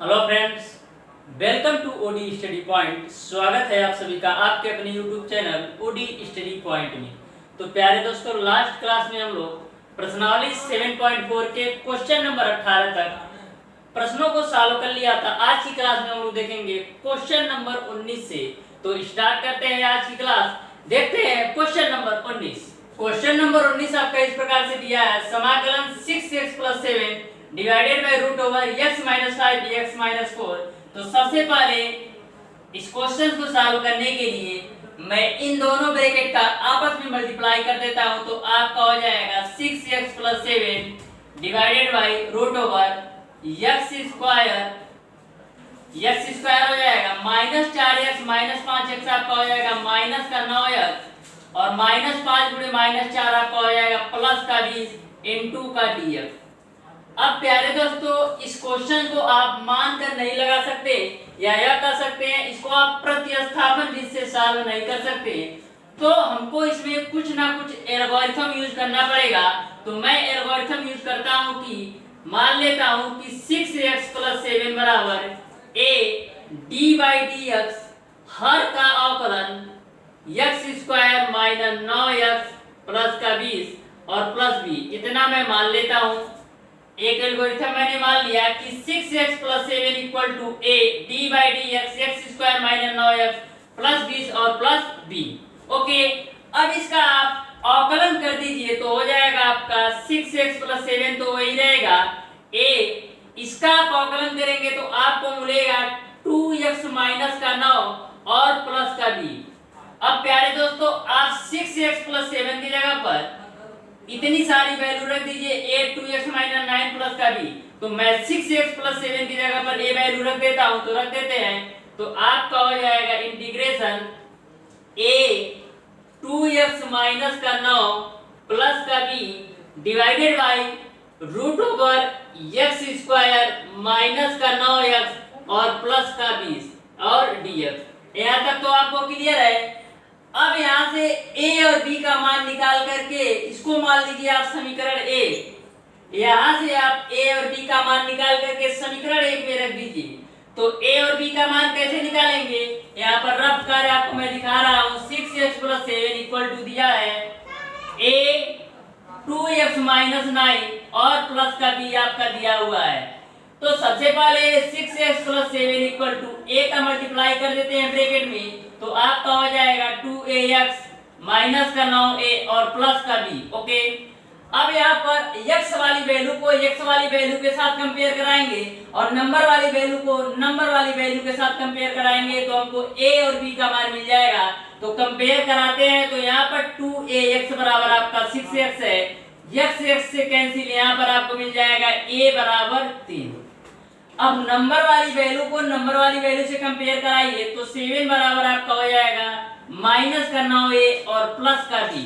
Hello friends, welcome to OD study point. स्वागत है आप सभी का आपके अपने YouTube channel OD study point में। तो प्यारे दोस्तों, लास्ट क्लास में हम लोग प्रश्नावली 7.4 के क्वेश्चन नंबर 18 तक प्रश्नों को सॉल्व कर लिया था। आज की क्लास में हम लोग देखेंगे क्वेश्चन नंबर 19 से। तो स्टार्ट करते हैं आज की क्लास। देखते हैं क्वेश्चन नंबर 19। क्वेश्चन नंबर 19 आपका इस प्रकार से दिया है, समाकलन 6x + 7 divided by root over x - 5 dx - 4। तो सबसे पहले इस क्वेश्चन को सॉल्व करने के लिए मैं इन दोनों ब्रैकेट का आपस में मल्टीप्लाई कर देता हूं। तो आपका हो जाएगा 6x + 7 divided by root over x² हो जाएगा -4x - 5x आपका हो जाएगा -9x और -5 × -4 आपका हो जाएगा +20 × का dx। अब प्यारे दोस्तों, इस क्वेश्चन को आप मान कर नहीं लगा सकते या यह कर सकते हैं, इसको आप प्रतिस्थापन विधि से सॉल्व नहीं कर सकते, तो हमको इसमें कुछ ना कुछ एल्गोरिथम यूज करना पड़ेगा। तो मैं एल्गोरिथम यूज करता हूं कि मान लेता हूं कि 6x + 7 बराबर a d/dx हर का अवकलन x² - 9x + 20 और +b इतना मैं मान लेता हूं। एक एल्गोरिथम मैंने मान लिया कि 6x + 7 = a d/dx x² - 9x + 20 और +b। ओके, अब इसका आप अवकलन कर दीजिए तो हो जाएगा आपका 6x + 7 तो वही रहेगा a। इसका आप अवकलन करेंगे तो आपको मिलेगा 2x - 9 और प्लस का b। अब प्यारे दोस्तों, आप 6x + 7 की जगह पर इतनी सारी वैल्यू रख दीजिए a 2x - 9 प्लस का b। तो मैं 6x + 7 की जगह पर a वैल्यू रख देता हूं, तो रख देते हैं। तो आपका हो जाएगा इंटीग्रेशन a 2x - 9 प्लस का b divided by root over x² - 9x और प्लस का 20 और dx। यहां तक तो आपको क्लियर है। अब यहां से a और b का मान निकाल करके इसको मान लीजिए आप समीकरण a। यहां से आप a और b का मान निकाल करके समीकरण 1 में रख दीजिए। तो a और b का मान कैसे निकालेंगे, यहां पर रफ कार्य आपको मैं दिखा रहा हूं। 6x + 7 = दिया है a 2x - 9 और प्लस का b आपका दिया हुआ है। तो सबसे पहले 6x + 7 = a का मल्टीप्लाई कर देते हैं ब्रैकेट में। तो आपका हो जाएगा 2ax - 9a और प्लस का b। ओके, अब यहाँ पर x वाली वैल्यू को x वाली वैल्यू के साथ कंपेयर कराएंगे और नंबर वाली वैल्यू को नंबर वाली वैल्यू के साथ कंपेयर कराएंगे तो हमको a और b का मान मिल जाएगा। तो कंपेयर कराते हैं तो यहाँ पर 2ax बराबर आपका 6x है, x से कैंसिल, यहाँ पर आपको मिल जाएगा a बराबर 3। अब नंबर वाली वैल्यू को नंबर वाली वैल्यू से कंपेयर कराइए तो 7 बराबर आपका हो जाएगा -9a और प्लस का b।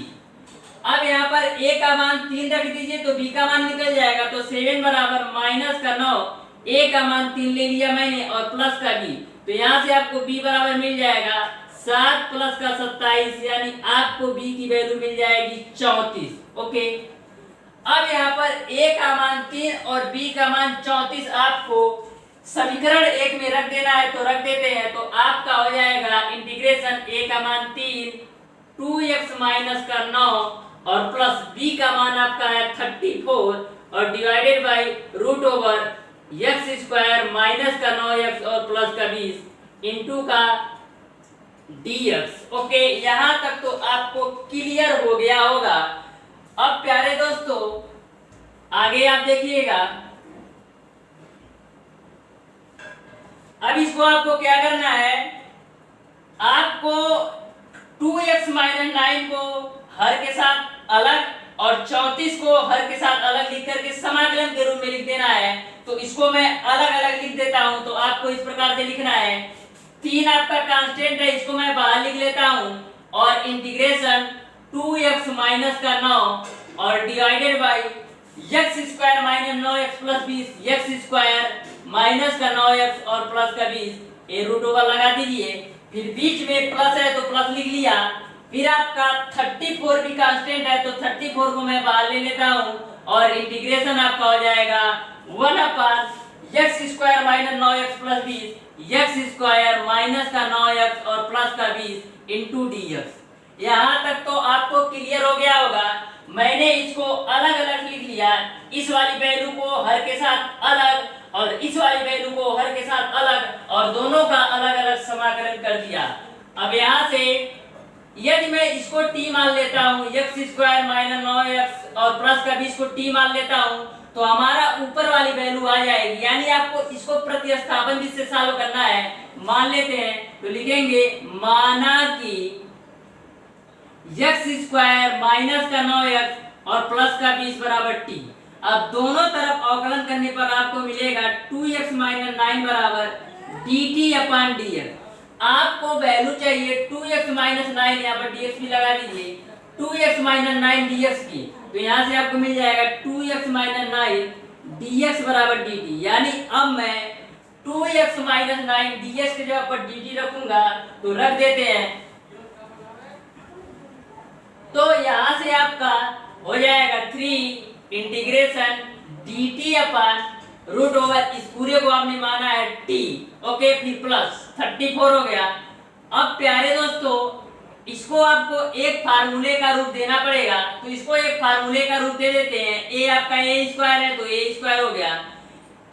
अब यहाँ पर a का मान 3 रख दीजिए तो b का मान निकल जाएगा। तो 7 बराबर -9, a का मान 3 ले लिया मैंने और प्लस का b। तो यहाँ से आपको b बराबर मिल जाएगा 7 + का 27, यानी आपको b की वैल्यू मिल जाएगी 34। ओके, अब यहाँ पर a का मान 3 और b का मान 34 आपको समीकरण 1 में रख देना है, तो रख देते हैं। तो आपका हो जाएगा इंटीग्रेशन a का मान 3 2x - 9 और प्लस b का मान आपका है 34 और divided by root over x² - 9x और प्लस का 20 इनटू का dx। ओके, यहाँ तक तो आपको क्लियर हो गया होगा। अब प्यारे दोस्तों, आगे आप देखिएगा। अब इसको आपको क्या करना है, आपको 2x - 9 को हर के साथ अलग और 34 को हर के साथ अलग लिख करके समाकलन के रूप में लिख देना है। तो इसको मैं अलग अलग लिख देता हूं। तो आपको इस प्रकार से लिखना है, 3 आपका कांस्टेंट है, इसको मैं बाहर लिख लेता हूं और इंटीग्रेशन 2x - 9 और divided by x² - 9x + 20 x² - 9x और प्लस का 20, ये रूट ओवर लगा दीजिए। फिर बीच में प्लस है तो प्लस लिख लिया। फिर आपका 34 भी कांस्टेंट है तो 34 को मैं बाहर ले लेता हूं और इंटीग्रेशन आपका हो जाएगा 1/(x² x square minus 9x plus 20, x square minus का 9x और प्लस का 20 इंटू डी एक्स। यहाँ तक तो आपको क्लियर हो गया होगा। मैंने इसको अलग अलग लिख लिया, इस वाली वैल्यू को हर के साथ अलग और इस वाली वैल्यू को हर के साथ अलग और दोनों का अलग अलग समाकलन कर दिया। अब यहाँ से यदि मैं इसको t मान लेता हूँ, एक्स स्क्वायर माइनस 9x और प्लस का 20 को t मान लेता हूँ, तो हमारा ऊपर वाली वैल्यू आ जाएगी। यानी आपको इसको प्रतिस्थापन जिससे सॉल्व करना है, मान लेते हैं तो लिखेंगे माना कि एक्स स्क्वायर माइनस का 9x और प्लस का 20 बराबर t। अब दोनों तरफ अवकलन करने पर आपको मिलेगा 2x माइनस 9 बराबर dt अपॉन dx। आपको वैल्यू चाहिए 2x माइनस 9, यहाँ पर dx भी लगा दीजिए, 2x माइनस 9 dx की, तो यहाँ से आपको मिल जाएगा 2x माइनस 9 dx बराबर dt। यानी अब मैं 2x माइनस 9 dx के जगह पर dt रखूंगा, तो रख देते हैं, तो यहाँ से आपका हो जाएगा 3 integration dt upon root over, इस पूरे को आपने माना है t, ओके, फिर प्लस 34 हो गया। अब प्यारे दोस्तों, इसको आपको एक फार्मूले का रूप देना पड़ेगा, तो इसको एक फार्मूले का रूप दे देते हैं। a आपका a स्क्वायर है तो a स्क्वायर हो गया।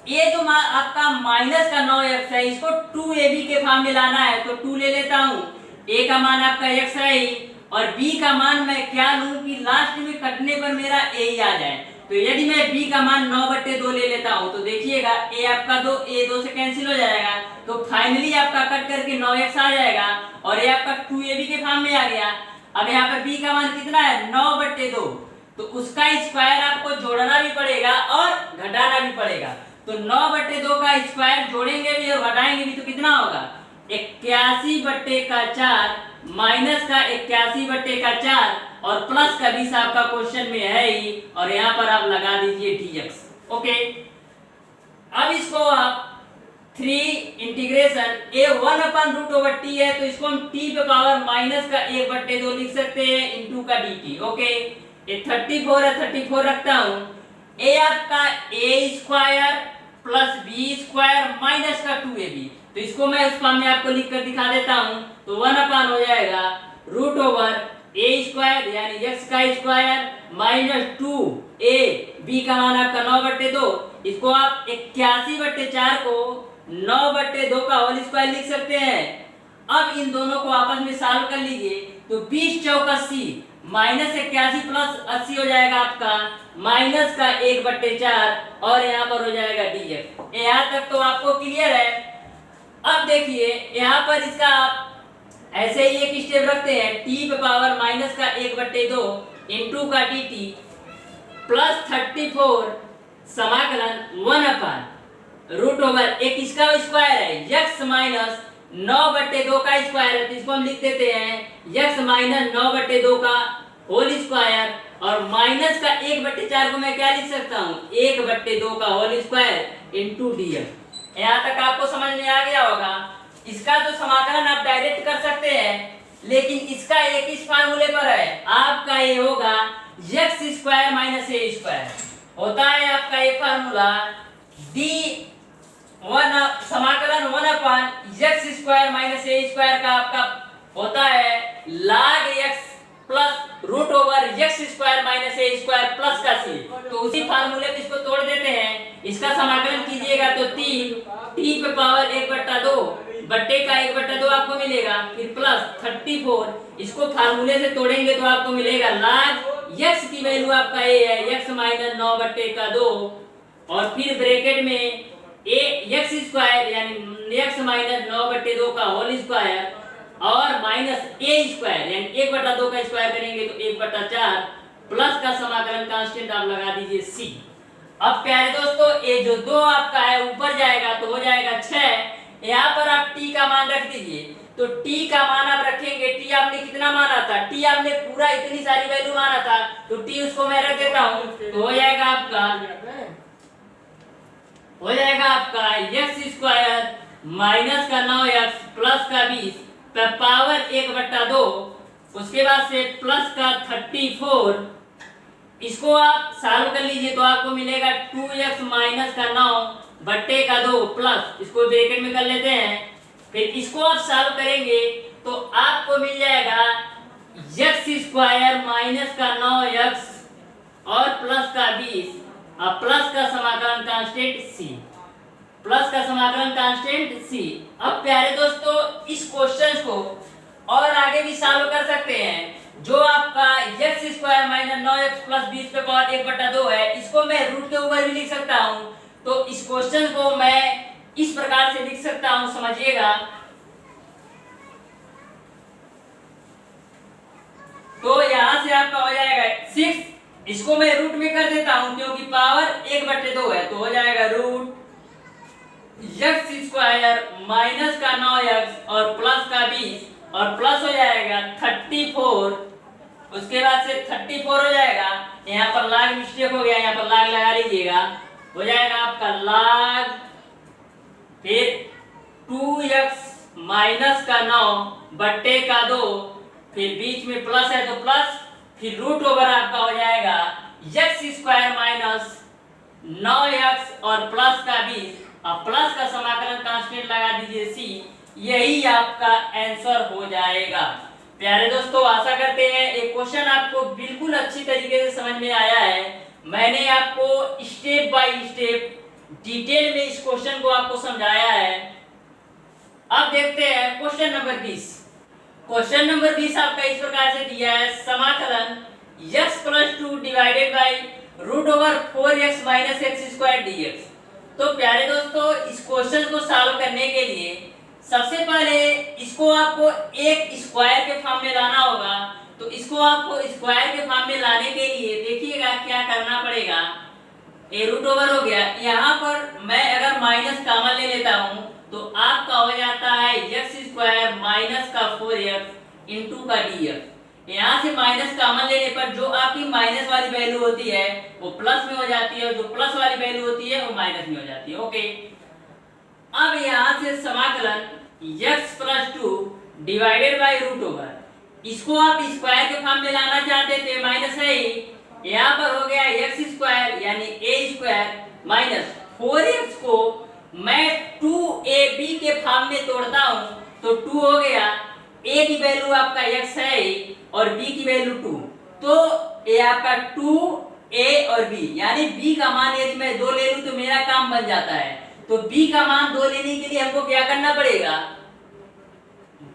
a जो आपका माइनस का 9x है, इसको 2ab के फॉर्म में लाना है, तो 2 ले लेता हूँ। a का मान आपका x है ही, और b का मान मैं क्या लूं कि लास्ट में कटने पर मेरा a ही आ जाए। तो यदि मैं b का मान 9/2 ले लेता हूं, तो देखिएगा a आपका 2, a 2 से कैंसिल हो जाएगा, तो फाइनली आपका कट करके 9x आ जाएगा और ये आपका 2ab के फॉर्म में आ गया। अब यहाँ पर b का मान कितना है 9/2, तो उसका स्क्वायर आपको जोड़ना भी पड़ेगा और घटाना भी पड़ेगा। तो 9/2 का स्क्वायर जोड़ेंगे भी और घटाएंगे भी तो कितना होगा 81/4 माइनस का 81/4 और प्लस का 20 आपका क्वेश्चन में है ही, और यहाँ पर आप लगा दीजिए dx। ओके, अब इसको आप 3 integration a 1 upon root over t है, तो इसको हम t पे पावर माइनस का 1/2 लिख सकते हैं इंटू का dt। ओके, ये 34 है, 34 रखता हूँ। a आपका a square plus b square minus का 2ab, तो इसको मैं उस फॉर्म में आपको लिख कर दिखा देता हूँ। तो 1 अपन हो जाएगा रूट ओवर a स्क्वायर यानी x का स्क्वायर माइनस 2a, b का मान आपका 9/2, इसको आप 81/4 को 9/2 का होल स्क्वायर लिख सकते हैं। अब इन दोनों को आपस में सॉल्व कर लीजिए, तो 20 चौक 80 माइनस 81 प्लस 80 हो जाएगा आपका माइनस का 1/4 और यहाँ पर हो जाएगा dx। यहाँ तक तो आपको क्लियर है। अब देखिए यहाँ पर इसका आप ऐसे ही एक स्टेप रखते हैं, t पे पावर माइनस का 1/2 इंटू का dt प्लस 34 समाकलन 1 अपन रूट ओवर, एक इसका स्क्वायर है x माइनस 9/2 का स्क्वायर है, तो इसको हम लिख देते हैं x माइनस 9/2 का होल स्क्वायर और माइनस का 1/4 को मैं क्या लिख सकता हूँ 1/2 का होल स्क्वायर इंटू dx। यहाँ तक आपको समझ में आ गया होगा। इसका तो समाकलन आप डायरेक्ट कर सकते हैं, लेकिन इसका एक इस फार्मूले पर है, आपका ये होगा x square minus a square होता है आपका ये फार्मूला d1 समाकलन 1 upon x square minus a square का आपका होता है log x plus root over x square minus a square plus का c। तो उसी फार्मूले पे इसको तोड़ देते हैं, इसका समाकलन कीजिएगा तो 3 t पे पावर 1/2 बट्टे का 1/2 आपको मिलेगा, फिर प्लस 34, इसको फार्मूले से तोड़ेंगे तो आपको मिलेगा log x की वैल्यू आपका a है x माइनस 9/2 और फिर ब्रैकेट में a x स्क्वायर यानी x माइनस 9/2 का होल स्क्वायर और माइनस a स्क्वायर यानी 1/2 का स्क्वायर करेंगे तो 1/4 प्लस का समाकलन कांस्टेंट आप लगा दीजिए c। अब प्यारे दोस्तों ये जो 2 आपका है ऊपर जाएगा तो हो जाएगा 6। यहाँ पर आप t का मान रख दीजिए, तो t का मान आप रखेंगे, t आपने कितना माना था, t आपने पूरा इतनी सारी वैल्यू माना था, तो t उसको मैं रख देता हूँ, तो हो जाएगा आपका x स्क्वायर माइनस का 9x प्लस का 20 पे पावर 1/2, उसके बाद से प्लस का 34, इसको आप सॉल्व कर लीजिए तो आपको मिलेगा 2x माइनस का 9 बट्टे का 2 प्लस, इसको ब्रैकेट में कर लेते हैं, फिर इसको आप सॉल्व करेंगे तो आपको मिल जाएगा x स्क्वायर माइनस का 9x और प्लस का 20 और प्लस का समाकलन कांस्टेंट c, प्लस का समाकलन कांस्टेंट c। अब प्यारे दोस्तों इस क्वेश्चन को और आगे भी सॉल्व कर सकते हैं। जो आपका x square minus 9x plus 20 पे पावर 1/2 है, इसको मैं रूट के ऊपर भी लिख सकता हूँ। तो इस क्वेश्चन को मैं इस प्रकार से लिख सकता हूँ, समझिएगा। तो यहां से आपका हो जाएगा 6, इसको मैं रूट में कर देता हूं क्योंकि पावर 1/2 है, तो हो जाएगा रूट x स्क्वायर माइनस का 9x और प्लस का 20 और प्लस हो जाएगा 34, उसके बाद से 34 हो जाएगा। यहाँ पर लाग मिस्टेक हो गया, यहाँ पर लाग लगा लीजिएगा, हो जाएगा आपका लाग, फिर 2x माइनस का 9 बट्टे का 2, फिर बीच में प्लस है तो प्लस, फिर रूट ओवर आपका हो जाएगा x स्क्वायर माइनस 9x और प्लस का 20 और प्लस का समाकलन कांस्टेंट लगा दीजिए c। यही आपका आंसर हो जाएगा। प्यारे दोस्तों आशा करते हैं ये क्वेश्चन आपको बिल्कुल अच्छी तरीके से समझ में आया है। मैंने आपको स्टेप बाय स्टेप डिटेल में इस क्वेश्चन को आपको समझाया है। अब देखते हैं क्वेश्चन नंबर 20। क्वेश्चन नंबर 20 आपका इस प्रकार से दिया है, समाकलन x + 2 divided by root over 4x minus x square dx। तो प्यारे दोस्तों इस क्वेश्चन को सॉल्व करने के लिए सबसे पहले इसको आपको एक स्क्वायर के फॉर्म में लाना होगा। तो इसको आपको स्क्वायर के फॉर्म में लाने के लिए देखिएगा क्या करना पड़ेगा। ए रूट ओवर हो गया, यहाँ पर मैं अगर माइनस कॉमन ले लेता हूँ तो आपका हो जाता है x स्क्वायर माइनस का 4x इंटू का dx। यहाँ से माइनस कॉमन लेने पर जो आपकी माइनस वाली वैल्यू होती है वो प्लस में हो जाती है और जो प्लस वाली वैल्यू होती है वो माइनस में हो जाती है। ओके, अब यहाँ से समाकलन x + 2 divided by root over, इसको आप स्क्वायर के फॉर्म में लाना चाहते थे, माइनस है ही, यहाँ पर हो गया x स्क्वायर यानी a स्क्वायर माइनस 4x को मैं 2ab के फॉर्म में तोड़ता हूँ तो 2 हो गया, a की वैल्यू आपका x है और b की वैल्यू 2, तो ये आपका 2a और b यानी b का मान यदि मैं 2 ले लूं तो मेरा काम बन जाता है। तो b का मान 2 लेने के लिए हमको क्या करना पड़ेगा,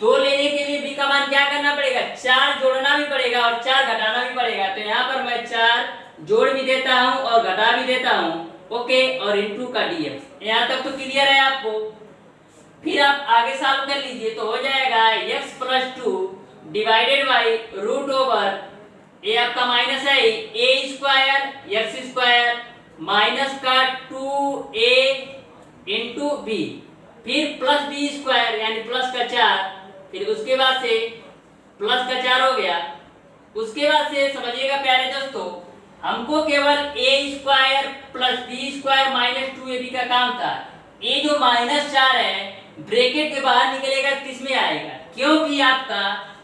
2 लेने के लिए b का मान क्या करना पड़ेगा, 4 जोड़ना भी पड़ेगा और 4 घटाना भी पड़ेगा। तो यहाँ पर मैं 4 जोड़ भी देता हूँ और घटा भी देता हूँ। ओके, और इंटू का dx। यहाँ तक तो क्लियर है आपको। फिर आप आगे सॉल्व कर लीजिए तो हो जाएगा x + 2 divided by root over, ये आपका माइनस है a square x square minus का 2a इंटू b, फिर प्लस b स्क्वायर यानी प्लस का 4, फिर उसके बाद से प्लस का 4 हो गया। उसके बाद से समझिएगा प्यारे दोस्तों, हमको केवल a square plus b square minus 2ab का काम था। ये जो -4 है ब्रैकेट के बाहर निकलेगा किस में आएगा, क्योंकि आपका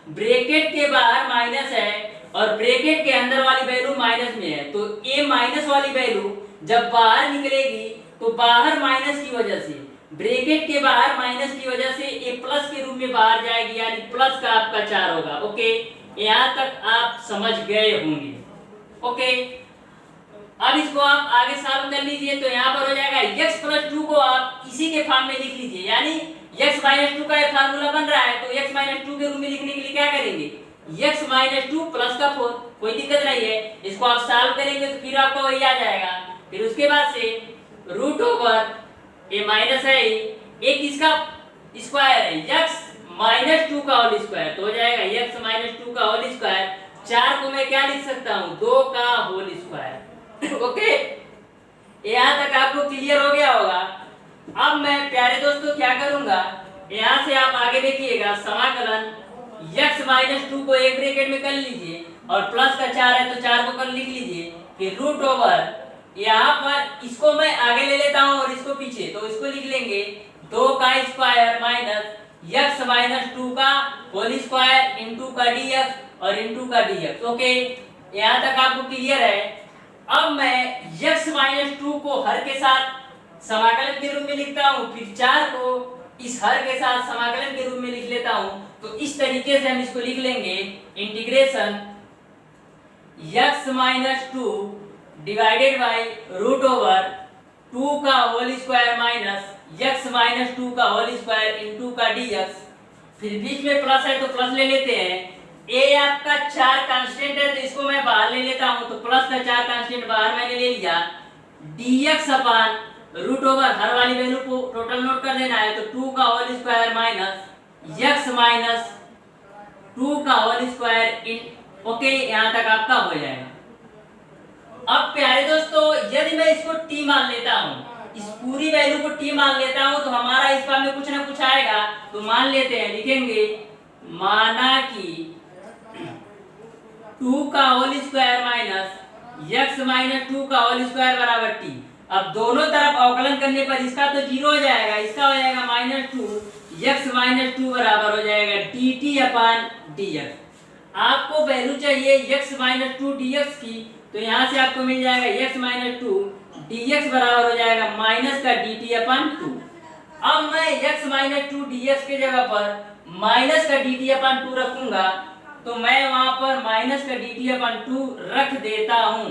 ब्रैकेट के बाहर माइनस है और ब्रैकेट के अंदर वाली वैल्यू माइनस में है। तो a माइनस वाली वैल्यू जब बाहर निकलेगी तो बाहर माइनस की वजह से, ब्रैकेट के बाहर माइनस की वजह से a प्लस के रूप में बाहर जाएगी, यानी प्लस का आपका 4 होगा। ओके, यहाँ तक आप समझ गए होंगे। ओके, अब इसको आप आगे सॉल्व कर लीजिए तो यहाँ पर हो जाएगा x + 2 को आप इसी के फॉर्म में लिख लीजिए, यानी x - 2 का एक फार्मूला बन रहा है तो x - 2 के रूप में लिखने के लिए क्या करेंगे, x - 2 प्लस का 4, कोई दिक्कत नहीं है। इसको आप सॉल्व करेंगे तो फिर आपका वही आ जाएगा। फिर उसके बाद से रूट ओवर ये माइनस है, एक इसका स्क्वायर है x - 2 का होल स्क्वायर, तो हो जाएगा x - 2 का होल स्क्वायर। 4 को मैं क्या लिख सकता हूँ, 2 का होल स्क्वायर। ओके, यहाँ तक आपको क्लियर हो गया होगा। अब मैं प्यारे दोस्तों क्या करूंगा, यहाँ से आप आगे देखिएगा, समाकलन x - 2 को एक ब्रैकेट में कर लीजिए और प्लस का 4 है तो 4 को कर लिख लीजिए, फिर रूट ओवर यहाँ पर इसको मैं आगे ले लेता हूँ और इसको पीछे, तो इसको लिख लेंगे 2 का स्क्वायर माइनस x - 2 का होल स्क्वायर इंटू का dx और इंटू का dx। ओके, यहाँ तक आपको क्लियर है। अब मैं x - 2 को हर के साथ समाकलन के रूप में लिखता हूँ, फिर 4 को इस हर के साथ समाकलन के रूप में लिख लेता हूँ। तो इस तरीके से हम इसको लिख लेंगे, integration x minus 2 divided by root over 2 का whole square minus x minus 2 का होल स्क्वायर इंटू का dx। फिर बीच में प्लस है तो प्लस ले लेते हैं। a आपका 4 कांस्टेंट है तो इसको मैं बाहर ले लेता हूँ, तो प्लस का 4 कांस्टेंट बाहर मैंने ले लिया। dx अपान रूट ओवर हर वाली वैल्यू को टोटल नोट कर देना है, तो 2 का whole square minus x minus 2 का होल स्क्वायर इन ओके, यहाँ तक आपका हो जाएगा। अब प्यारे दोस्तों, यदि मैं इसको t मान लेता हूँ, इस पूरी वैल्यू को t मान लेता हूँ, तो हमारा इस बार में कुछ ना कुछ आएगा। तो मान लेते हैं, लिखेंगे माना कि 2 का whole square minus x minus 2 का होल स्क्वायर बराबर t। अब दोनों तरफ अवकलन करने पर इसका तो 0 हो जाएगा, इसका हो जाएगा माइनस 2, x माइनस 2 बराबर हो जाएगा dt अपान dx। आपको वैल्यू चाहिए x माइनस 2 dx की, तो यहाँ से आपको मिल जाएगा x माइनस 2 dx बराबर हो जाएगा माइनस का dt अपान 2। अब मैं x माइनस 2 dx के जगह पर माइनस का dt अपान 2 रखूंगा, तो मैं वहां पर माइनस का dt अपान 2 रख देता हूं।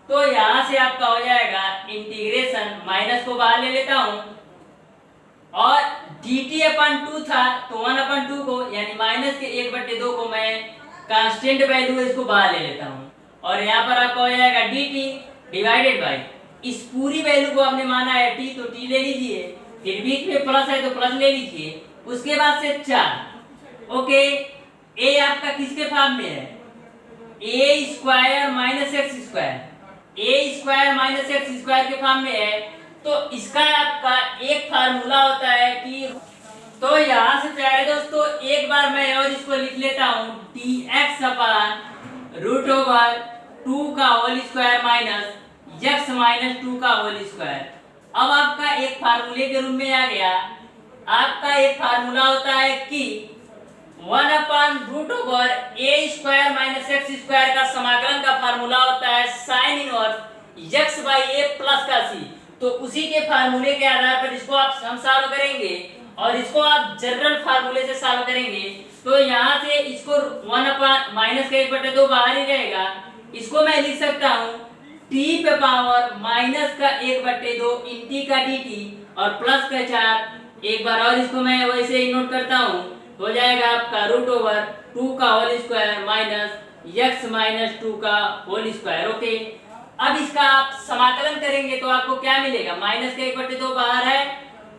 तो यहाँ से आपका हो जाएगा इंटीग्रेशन, माइनस को बाहर ले लेता हूं और dt अपान 2 था तो 1 अपान 2 को यानी माइनस के 1/2 को मैं कांस्टेंट वैल्यू इसको बाहर ले लेता हूँ, और यहाँ पर आपका हो जाएगा dt डिवाइडेड बाई इस पूरी वैल्यू को आपने माना है t, तो t ले लीजिए, फिर बीच में प्लस है तो प्लस ले लीजिए, उसके बाद से 4। ओके, a आपका किसके फॉर्म में है, a square minus x square, a square minus x square के फॉर्म में है। तो इसका आपका एक फार्मूला होता है कि, तो यहाँ से प्यारे दोस्तों एक बार मैं और इसको लिख लेता हूँ, dx अपान रूट ओवर 2 का whole square minus x minus 2 का होल स्क्वायर। अब आपका एक फार्मूले के रूप में आ गया। आपका एक फार्मूला होता है कि 1 upon root over a square minus x square का समाकलन का फार्मूला होता है sine inverse x by a plus का c। तो उसी के फार्मूले के आधार पर इसको आप हम सॉल्व करेंगे और इसको आप जनरल फार्मूले से सॉल्व करेंगे। तो यहाँ से इसको 1 अपान माइनस का 1/2 बाहर ही रहेगा, इसको मैं लिख सकता हूँ t पे पावर माइनस का 1/2 इन t का dt और प्लस का 4। एक बार और इसको मैं वैसे ही नोट करता हूँ, हो जाएगा आपका रूट ओवर 2 का whole square minus x minus 2 का होल स्क्वायर। ओके, अब इसका आप समाकलन करेंगे तो आपको क्या मिलेगा, माइनस का 1/2 बाहर है,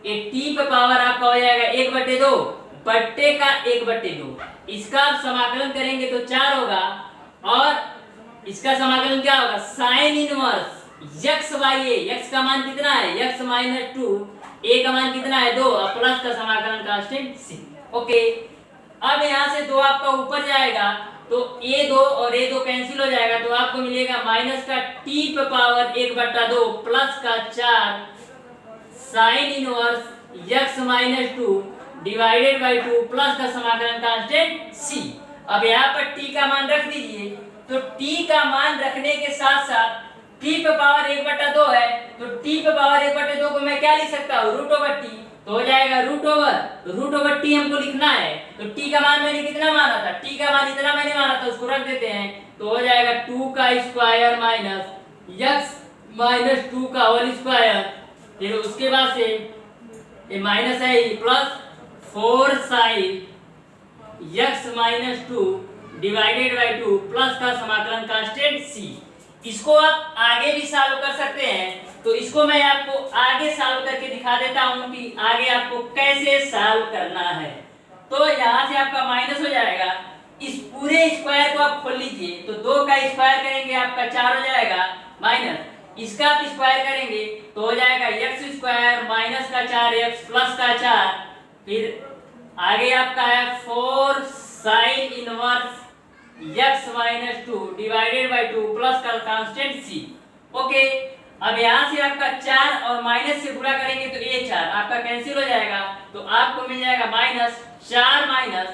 ये t पे पावर आपका हो जाएगा 1/2 बट्टे का 1/2। इसका आप समाकलन करेंगे तो 4 होगा, और इसका समाकलन क्या होगा, sign inverse x by a। x का मान कितना है, x माइनस 2, a का मान कितना है 2, और प्लस का समाकलन कांस्टेंट c। ओके, अब यहाँ से 2 आपका ऊपर जाएगा तो a2 और a2 कैंसिल हो जाएगा, तो आपको मिलेगा माइनस का t पे पावर 1/2 प्लस का 4 sign inverse x minus 2 divided by 2 plus का समाकलन कांस्टेंट c। अब यहाँ पर t का मान रख दीजिए, तो t का मान रखने के साथ साथ t पे पावर 1/2 है, तो t पे पावर 1/2 को मैं क्या लिख सकता हूँ, रूट ओवर t। तो हो जाएगा रूट ओवर t हमको लिखना है, तो t का मान मैंने कितना माना था, t का मान इतना मैंने माना था, उसको रख देते हैं। तो हो जाएगा 2 का स्क्वायर माइनस x माइनस 2 का होल स्क्वायर, फिर उसके बाद से ये माइनस है plus 4 sine x minus 2 divided by 2 plus का समाकलन कांस्टेंट c। इसको आप आगे भी सॉल्व कर सकते हैं, तो इसको मैं आपको आगे सॉल्व करके दिखा देता हूं कि आगे आपको कैसे सॉल्व करना है। तो यहाँ से आपका माइनस हो जाएगा, इस पूरे स्क्वायर को आप खोल लीजिए, तो 2 का स्क्वायर करेंगे आपका 4 हो जाएगा, माइनस इसका आप स्क्वायर करेंगे तो हो जाएगा x स्क्वायर माइनस का 4x प्लस का 4, फिर आगे आपका है 4 sign inverse x minus 2 divided by 2 plus का कांस्टेंट c। ओके, अब यहाँ से आपका 4 और माइनस से गुणा करेंगे तो a 4 आपका कैंसिल हो जाएगा, तो आपको मिल जाएगा माइनस 4 माइनस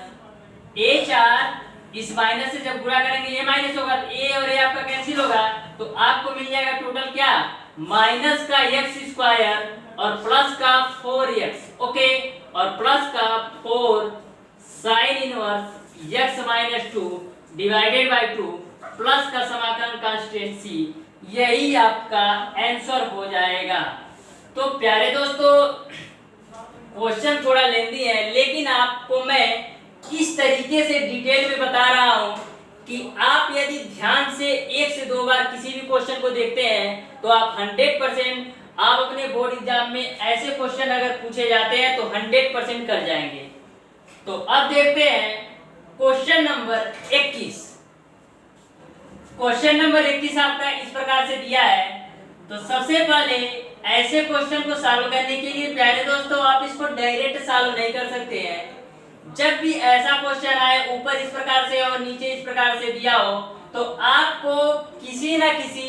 a 4। इस माइनस से जब गुणा करेंगे ये माइनस होगा, तो a और a आपका कैंसिल होगा, तो आपको मिल जाएगा टोटल क्या, माइनस का x स्क्वायर और प्लस का 4x, ओके, और प्लस का 4 sign inverse x minus 2 divided by 2 plus का समाकलन कांस्टेंट c, यही आपका आंसर हो जाएगा। तो प्यारे दोस्तों, क्वेश्चन थोड़ा लेंदी है, लेकिन आपको मैं इस तरीके से डिटेल में बता रहा हूं कि आप यदि ध्यान से 1 से 2 बार किसी भी क्वेश्चन को देखते हैं तो आप 100% आप अपने बोर्ड एग्जाम में ऐसे क्वेश्चन अगर पूछे जाते हैं तो 100% कर जाएंगे। तो अब देखते हैं क्वेश्चन नंबर 21। क्वेश्चन नंबर 21 आपका इस प्रकार से दिया है। तो सबसे पहले ऐसे क्वेश्चन को सॉल्व करने के लिए प्यारे दोस्तों आप इसको डायरेक्ट सॉल्व नहीं कर सकते हैं। जब भी ऐसा क्वेश्चन आए ऊपर इस प्रकार से और नीचे इस प्रकार से दिया हो तो आपको किसी ना किसी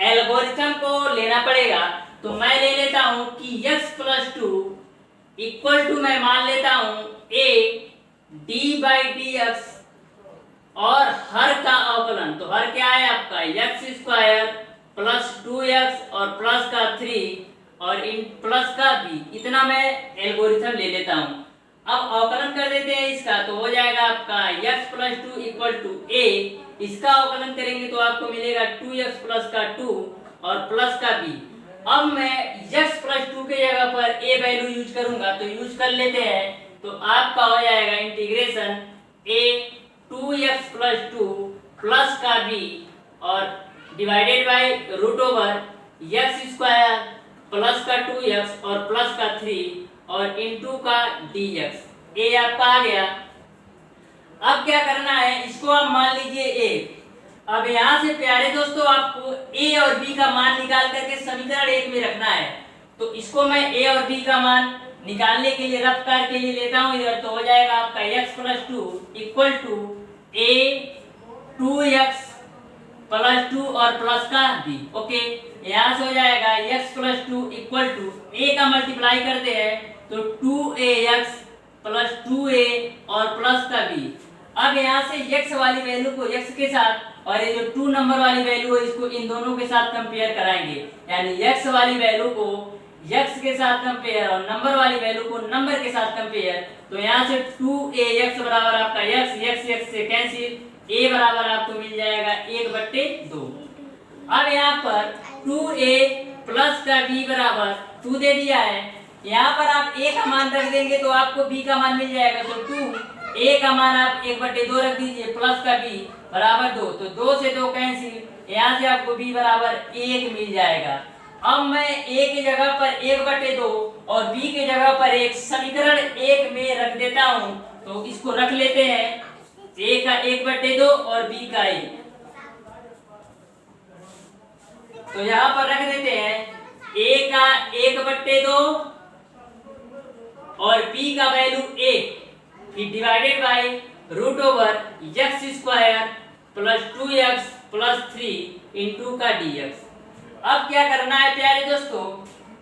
एल्गोरिथम को लेना पड़ेगा। तो मैं ले लेता हूं कि x प्लस 2 इक्वल टू मैं मान लेता हूं a d by D x और हर का अवकलन। तो हर क्या है आपका x स्क्वायर प्लस 2x और प्लस का 3 और इन प्लस का b, इतना मैं एल्गोरिथम ले लेता हूं। अब अवकलन कर देते हैं इसका, तो हो जाएगा आपका x plus 2 equal to a, इसका अवकलन करेंगे तो आपको मिलेगा 2x प्लस का 2 और प्लस का b। अब मैं x प्लस 2 के जगह पर a वैल्यू यूज करूंगा, तो यूज कर लेते हैं। तो आपका हो जाएगा integration a 2x plus 2 plus का b और divided by root over x square plus का 2x और प्लस का 3 और इनटू का dx, a आपका आ गया। अब क्या करना है, इसको आप मान लीजिए a। अब यहाँ से प्यारे दोस्तों आपको a और b का मान निकाल करके समीकरण 1 में रखना है। तो इसको मैं a और b का मान निकालने के लिए रफ करके लिए लेता हूँ इधर। तो हो जाएगा आपका x plus 2 equal to a 2x plus 2 और प्लस का b, ओके। यहाँ से हो जाएगा x plus 2 equal to a का मल्टीप्लाई करते हैं तो 2ax प्लस 2a और प्लस का b। अब यहाँ से x वाली वैल्यू को x के साथ और ये जो 2 नंबर वाली वैल्यू है इसको इन दोनों के साथ कंपेयर कराएंगे, यानी x वाली वैल्यू को x के साथ कंपेयर और नंबर वाली वैल्यू को नंबर के साथ कंपेयर। तो यहाँ से 2ax बराबर आपका x से कैंसिल, a बराबर आपको मिल जाएगा 1/2। अब यहाँ पर 2a प्लस का b बराबर 2 दे दिया है, यहाँ पर आप a का मान रख देंगे तो आपको b का मान मिल जाएगा। तो 2a का मान आप 1/2 रख दीजिए प्लस का b बराबर 2, तो 2 से 2 कैंसिल, यहाँ से आपको b बराबर 1 मिल जाएगा। अब मैं a की जगह पर 1/2 और b की जगह पर एक समीकरण 1 में रख देता हूँ। तो इसको रख लेते हैं, a का 1/2 और b का 1। तो यहाँ पर रख देते हैं a का 1/2 और b का वैल्यू 1, फिर divided by root over x square plus 2x plus 3 into का dx। अब क्या करना है प्यारे दोस्तों,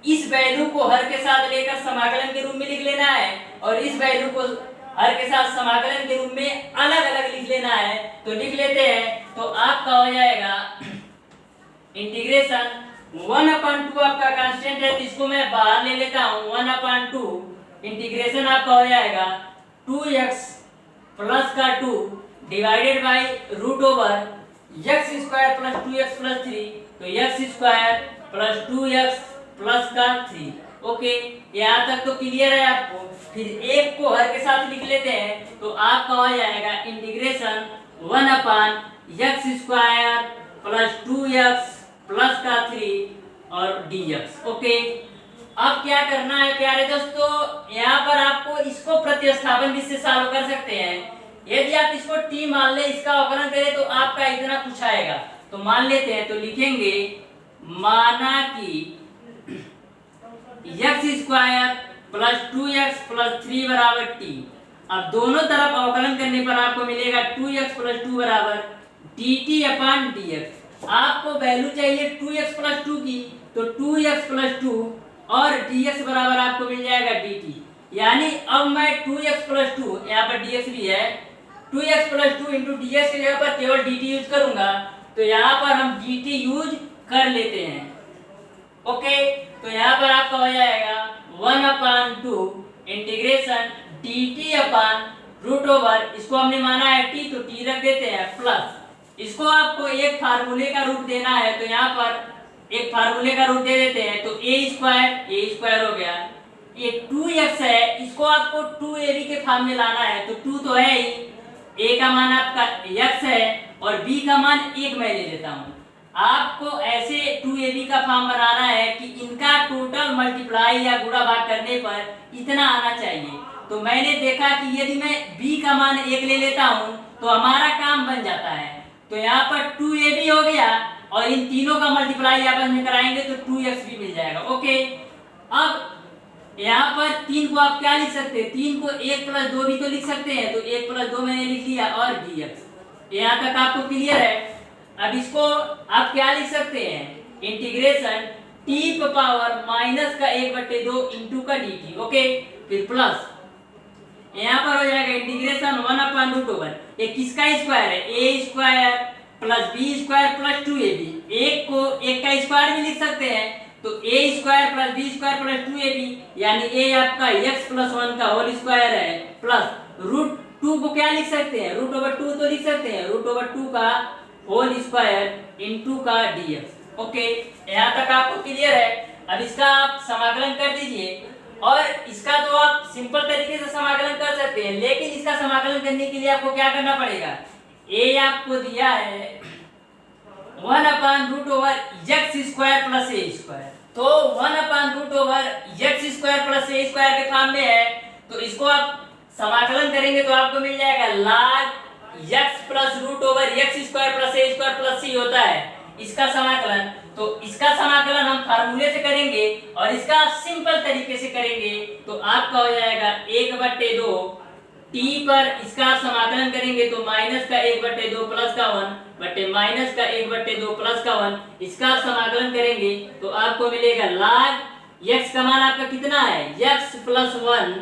इस वैल्यू को हर के साथ लेकर समाकलन के रूप में लिख लेना है और इस वैल्यू को हर के साथ समाकलन के रूप में अलग अलग लिख लेना है। तो लिख लेते हैं, तो आपका हो जाएगा इंटीग्रेशन 1/2 आपका कांस्टेंट है, तो इसको मैं बाहर ले लेता हूँ। 1/2 इंटीग्रेशन आपका हो जाएगा 2x प्लस का 2 divided by root over x square plus 2x plus 3, तो x square plus 2x plus का 3, ओके। यहाँ तक तो क्लियर है आपको। फिर एक को हर के साथ लिख लेते हैं, तो आपका हो जाएगा integration 1/x square plus 2x plus का 3 और dx, ओके। अब क्या करना है प्यारे दोस्तों, यहाँ पर आपको इसको प्रतिस्थापन भी से सॉल्व कर सकते हैं। यदि आप इसको t मान ले, इसका अवकलन करें तो आपका इतना कुछ आएगा। तो मान लेते हैं, तो लिखेंगे माना कि x square plus 2x plus 3 बराबर t। अब दोनों तरफ अवकलन करने पर आपको मिलेगा 2x प्लस 2 बराबर dt अपॉन dx। आपको वैल्यू चाहिए 2x प्लस 2 की, तो 2x प्लस 2 और dx बराबर आपको मिल जाएगा dt। यानी अब मैं 2x प्लस 2, यहाँ पर dx भी है, 2x प्लस 2 इंटू dx की जगह पर केवल dt यूज करूंगा। तो यहाँ पर हम dt यूज कर लेते हैं। ओके, तो यहाँ पर आपका हो जाएगा 1/2 integration dt upon root over, इसको हमने माना है t तो t रख देते हैं, प्लस इसको आपको एक फार्मूले का रूट देना है तो यहाँ पर एक फार्मूले का रूट दे देते हैं, तो a स्क्वायर हो गया। ये 2x है, इसको आपको 2ab के फॉर्म में लाना है, तो 2 तो है ही, a का मान आपका x है और b का मान 1 मैं ले लेता हूँ। आपको ऐसे 2ab का फॉर्म बनाना है कि इनका टोटल मल्टीप्लाई या गुणा भाग करने पर इतना आना चाहिए। तो मैंने देखा कि यदि मैं b का मान 1 ले लेता हूँ तो हमारा काम बन जाता है। तो यहाँ पर 2ab हो गया और इन तीनों का मल्टीप्लाई आपस में कराएंगे तो 2x भी मिल जाएगा। ओके, अब यहाँ पर 3 को आप क्या लिख सकते हैं, 3 को 1 + 2 भी तो लिख सकते हैं, तो 1 + 2 मैंने लिख लिया और dx। यहाँ तक आपको क्लियर है। अब इसको आप क्या लिख सकते हैं, इंटीग्रेशन t पावर माइनस का 1/2 इंटू का dt। ओके, फिर प्लस यहाँ पर हो जाएगा इंटीग्रेशन 1/√, ये किसका स्क्वायर है, a square plus b square plus 2ab। एक को एक का स्क्वायर भी लिख सकते हैं, तो a square plus b square plus 2ab, यानी a आपका x + 1 का होल स्क्वायर है, प्लस √2 को क्या लिख सकते हैं, √2 तो लिख सकते हैं, √2 का होल स्क्वायर इनटू का dx। ओके, यहाँ तक आपको क्लियर है। अब इसका आप समाकलन कर दीजिए, और इसका तो आप सिंपल तरीके से समाकलन कर सकते हैं, लेकिन इसका समाकलन करने के लिए आपको क्या करना पड़ेगा, a आपको दिया है 1/√x² प्लस a स्क्वायर, तो 1/√x² प्लस a स्क्वायर के फॉर्म में है, तो इसको आप समाकलन करेंगे तो आपको मिल जाएगा log x plus √x² plus a square plus c होता है इसका समाकलन। तो इसका समाकलन हम फार्मूले से करेंगे और इसका सिंपल तरीके से करेंगे, तो आपका हो जाएगा 1/2 t पर इसका समाकलन करेंगे तो माइनस का 1/2 प्लस का 1 बटे माइनस का 1/2 प्लस का 1, इसका समाकलन करेंगे तो आपको मिलेगा log x का मान आपका कितना है, x + 1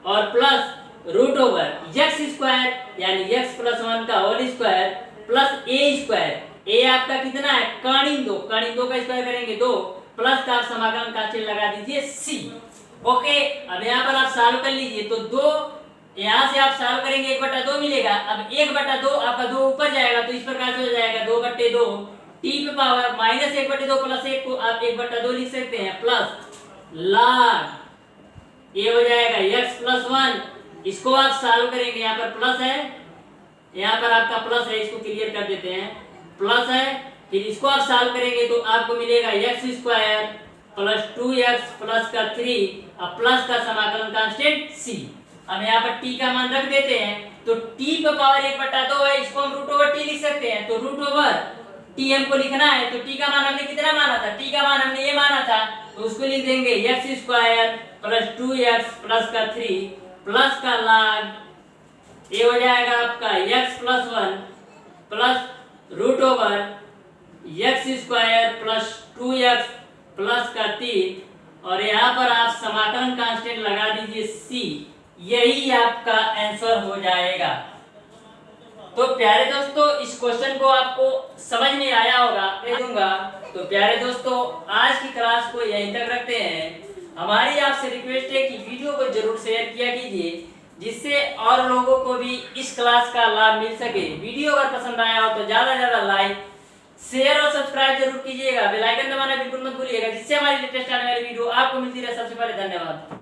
और प्लस √x² यानी x + 1 का whole square plus a square. a आपका कितना है, कर्ण 2 का स्क्वायर करेंगे 2, प्लस का समाकलन का चिन्ह लगा दीजिए c। ओके, अब यहाँ पर आप सॉल्व कर लीजिए, तो 2 यहाँ से आप सॉल्व करेंगे 1/2 मिलेगा। अब 1/2 आपका 2 ऊपर जाएगा तो इस प्रकार से हो जाएगा 2/2 t पे पावर माइनस 1/2 प्लस 1 को आप 1/2 लिख सकते हैं, प्लस log ये हो जाएगा x + 1, इसको आप सॉल्व करेंगे, यहाँ पर प्लस है, यहाँ पर आपका प्लस है, इसको क्लियर कर देते हैं, प्लस है, फिर इसको आप सॉल्व करेंगे तो आपको मिलेगा x² प्लस 2x प्लस का 3 और प्लस का समाकलन कांस्टेंट c। हम यहाँ पर t का मान रख देते हैं, तो t पे पावर 1/2 है, इसको हम √t लिख सकते हैं, तो √t हमको लिखना है, तो t का मान हमने कितना माना था, t का मान हमने ये माना था, तो उसको लिख देंगे x² प्लस 2x प्लस का 3 प्लस का log ये हो जाएगा आपका x + 1 plus √x² plus 2x plus का 3 और यहाँ पर आप समाकलन कांस्टेंट लगा दीजिए c, यही आपका आंसर हो जाएगा। तो प्यारे दोस्तों, इस क्वेश्चन को आपको समझ में आया होगा मैं दूंगा। तो प्यारे दोस्तों, आज की क्लास को यहीं तक रखते हैं। हमारी आपसे रिक्वेस्ट है कि वीडियो को जरूर शेयर किया कीजिए, जिससे और लोगों को भी इस क्लास का लाभ मिल सके। वीडियो अगर पसंद आया हो तो ज्यादा से ज्यादा लाइक, शेयर और सब्सक्राइब जरूर कीजिएगा। बेल आइकन दबाना बिल्कुल मत भूलिएगा, जिससे हमारी लेटेस्ट आने वाली वीडियो आपको मिलती रहे सबसे पहले। धन्यवाद।